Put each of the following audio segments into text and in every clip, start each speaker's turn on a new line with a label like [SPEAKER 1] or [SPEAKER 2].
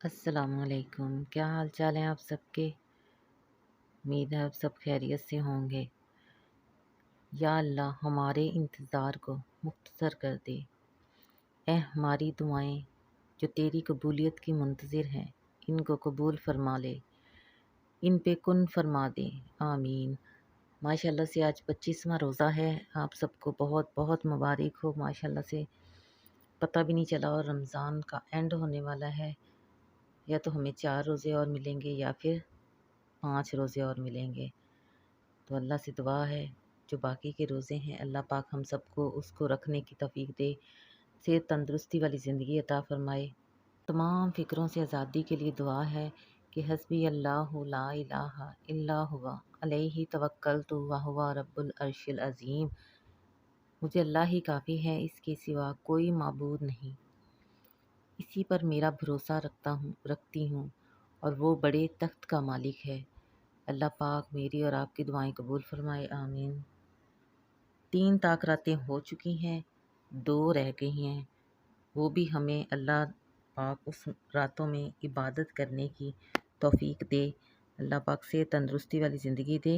[SPEAKER 1] السلام علیکم، کیا حال چال ہیں آپ سب کے؟ امید ہے آپ سب خیریت سے ہوں گے۔ یا اللہ ہمارے انتظار کو مختصر کر دے۔ اے ہماری دعائیں جو تیری قبولیت کی منتظر ہیں، ان کو قبول فرما لے، ان پہ کن فرما دے، آمین۔ ماشاءاللہ سے آج 25واں روزہ ہے، آپ سب کو بہت بہت مبارک ہو۔ ماشاءاللہ سے پتہ بھی نہیں چلا اور رمضان کا اینڈ ہونے والا ہے، یا تو ہمیں 4 روزے اور ملیں گے یا پھر 5 روزے اور ملیں گے۔ تو اللہ سے دعا ہے جو باقی کے روزے ہیں، اللہ پاک ہم سب کو اس کو رکھنے کی توفیق دے، صحت تندرستی والی زندگی عطا فرمائے۔ تمام فکروں سے آزادی کے لیے دعا ہے کہ حسبی اللہ لا الہ الا ہوا علیہ توکلت وہو رب العرش العظیم۔ مجھے اللہ ہی کافی ہے، اس کے سوا کوئی معبود نہیں، اسی پر میرا بھروسہ رکھتی ہوں اور وہ بڑے تخت کا مالک ہے۔ اللہ پاک میری اور آپ کی دعائیں قبول فرمائے، آمین۔ 3 طاق راتیں ہو چکی ہیں، 2 رہ گئی ہیں، وہ بھی ہمیں اللہ پاک اس راتوں میں عبادت کرنے کی توفیق دے، اللہ پاک سے تندرستی والی زندگی دے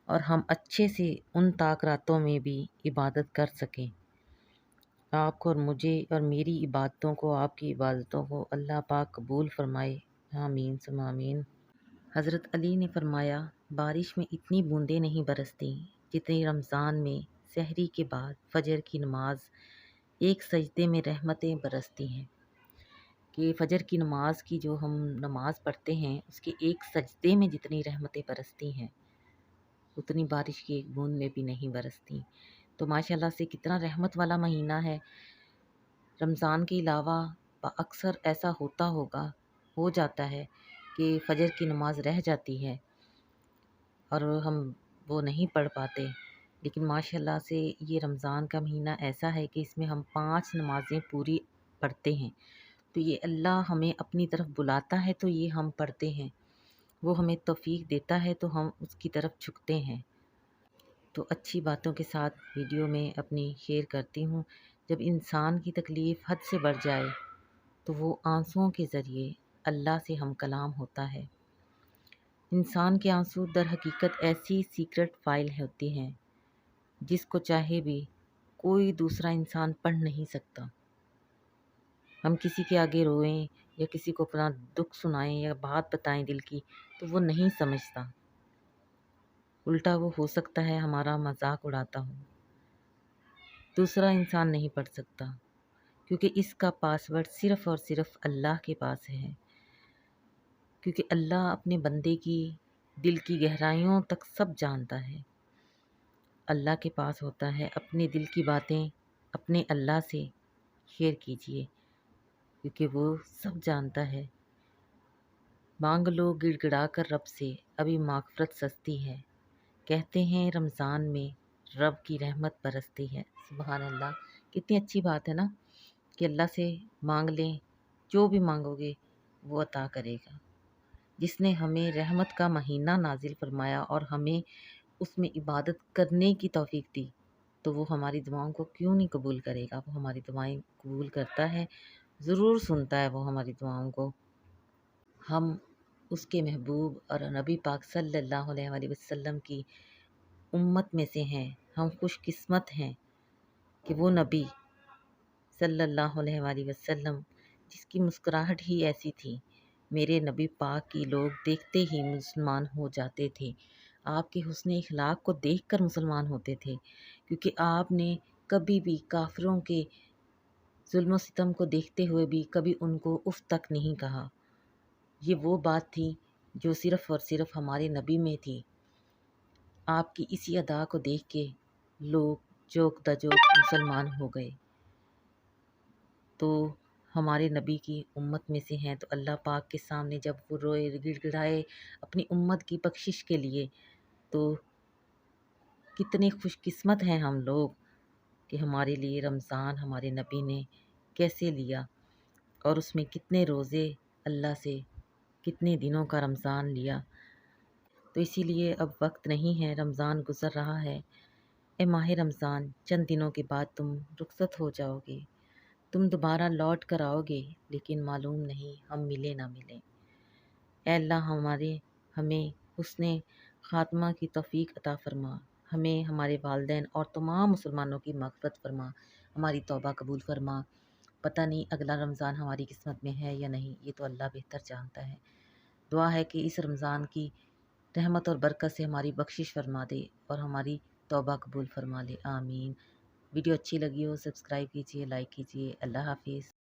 [SPEAKER 1] اور ہم اچھے سے ان طاق راتوں میں بھی عبادت کر سکیں۔ آپ کو اور مجھے اور میری عبادتوں کو، آپ کی عبادتوں کو اللہ پاک قبول فرمائے، آمین ثم آمین۔ حضرت علی نے فرمایا، بارش میں اتنی بوندیں نہیں برستی جتنی رمضان میں سحری کے بعد فجر کی نماز ایک سجدے میں رحمتیں برستی ہیں۔ کہ فجر کی نماز کی جو ہم نماز پڑھتے ہیں، اس کے ایک سجدے میں جتنی رحمتیں برستی ہیں، اتنی بارش کی ایک بوند میں بھی نہیں برستی۔ تو ماشاءاللہ سے کتنا رحمت والا مہینہ ہے۔ رمضان کے علاوہ اکثر ایسا ہو جاتا ہے کہ فجر کی نماز رہ جاتی ہے اور ہم وہ نہیں پڑھ پاتے، لیکن ماشاءاللہ سے یہ رمضان کا مہینہ ایسا ہے کہ اس میں ہم 5 نمازیں پوری پڑھتے ہیں، تو یہ اللہ ہمیں اپنی طرف بلاتا ہے تو یہ ہم پڑھتے ہیں، وہ ہمیں توفیق دیتا ہے تو ہم اس کی طرف جھکتے ہیں۔ تو اچھی باتوں کے ساتھ ویڈیو میں اپنی شیئر کرتی ہوں۔ جب انسان کی تکلیف حد سے بڑھ جائے تو وہ آنسوؤں کے ذریعے اللہ سے ہم کلام ہوتا ہے۔ انسان کے آنسو در حقیقت ایسی سیکرٹ فائل ہوتی ہیں جس کو چاہے بھی کوئی دوسرا انسان پڑھ نہیں سکتا۔ ہم کسی کے آگے روئیں یا کسی کو اپنا دکھ سنائیں یا بات بتائیں دل کی تو وہ نہیں سمجھتا، الٹا وہ ہو سکتا ہے ہمارا مذاق اڑاتا ہو۔ دوسرا انسان نہیں پڑھ سکتا کیونکہ اس کا پاسورڈ صرف اور صرف اللہ کے پاس ہے، کیونکہ اللہ اپنے بندے کی دل کی گہرائیوں تک سب جانتا ہے۔ اللہ کے پاس ہوتا ہے، اپنے دل کی باتیں اپنے اللہ سے شیئر کیجئے کیونکہ وہ سب جانتا ہے۔ مانگ لو گڑ گڑا کر رب سے، ابھی مغفرت سستی ہے، کہتے ہیں رمضان میں رب کی رحمت برستی ہے۔ سبحان اللہ، کتنی اچھی بات ہے نا کہ اللہ سے مانگ لیں، جو بھی مانگو گے وہ عطا کرے گا۔ جس نے ہمیں رحمت کا مہینہ نازل فرمایا اور ہمیں اس میں عبادت کرنے کی توفیق دی تو وہ ہماری دعاؤں کو کیوں نہیں قبول کرے گا؟ وہ ہماری دعائیں قبول کرتا ہے، ضرور سنتا ہے وہ ہماری دعاؤں کو۔ ہم اس کے محبوب اور نبی پاک صلی اللہ علیہ وآلہ وسلم کی امت میں سے ہیں۔ ہم خوش قسمت ہیں کہ وہ نبی صلی اللہ علیہ وآلہ وسلم جس کی مسکراہٹ ہی ایسی تھی، میرے نبی پاک کی لوگ دیکھتے ہی مسلمان ہو جاتے تھے۔ آپ کے حسن اخلاق کو دیکھ کر مسلمان ہوتے تھے، کیونکہ آپ نے کبھی بھی کافروں کے ظلم و ستم کو دیکھتے ہوئے بھی کبھی ان کو اف تک نہیں کہا۔ یہ وہ بات تھی جو صرف اور صرف ہمارے نبی میں تھی۔ آپ کی اسی ادا کو دیکھ کے لوگ جوک دجوک مسلمان ہو گئے۔ تو ہمارے نبی کی امت میں سے ہیں تو اللہ پاک کے سامنے جب وہ روئے گڑ گڑائے اپنی امت کی بخشش کے لیے، تو کتنے خوش قسمت ہیں ہم لوگ کہ ہمارے لیے رمضان ہمارے نبی نے کیسے لیا اور اس میں کتنے روزے اللہ سے کتنے دنوں کا رمضان لیا۔ تو اسی لیے اب وقت نہیں ہے، رمضان گزر رہا ہے۔ اے ماہ رمضان، چند دنوں کے بعد تم رخصت ہو جاؤ گے، تم دوبارہ لوٹ کر آؤ گے، لیکن معلوم نہیں ہم ملے نہ ملیں۔ اے اللہ ہمیں حسن خاتمہ کی توفیق عطا فرما، ہمیں ہمارے والدین اور تمام مسلمانوں کی مغفرت فرما، ہماری توبہ قبول فرما۔ پتہ نہیں اگلا رمضان ہماری قسمت میں ہے یا نہیں، یہ تو اللہ بہتر جانتا ہے۔ دعا ہے کہ اس رمضان کی رحمت اور برکت سے ہماری بخشش فرما دے اور ہماری توبہ قبول فرما لے، آمین۔ ویڈیو اچھی لگی ہو سبسکرائب کیجیے، لائک کیجیے۔ اللہ حافظ۔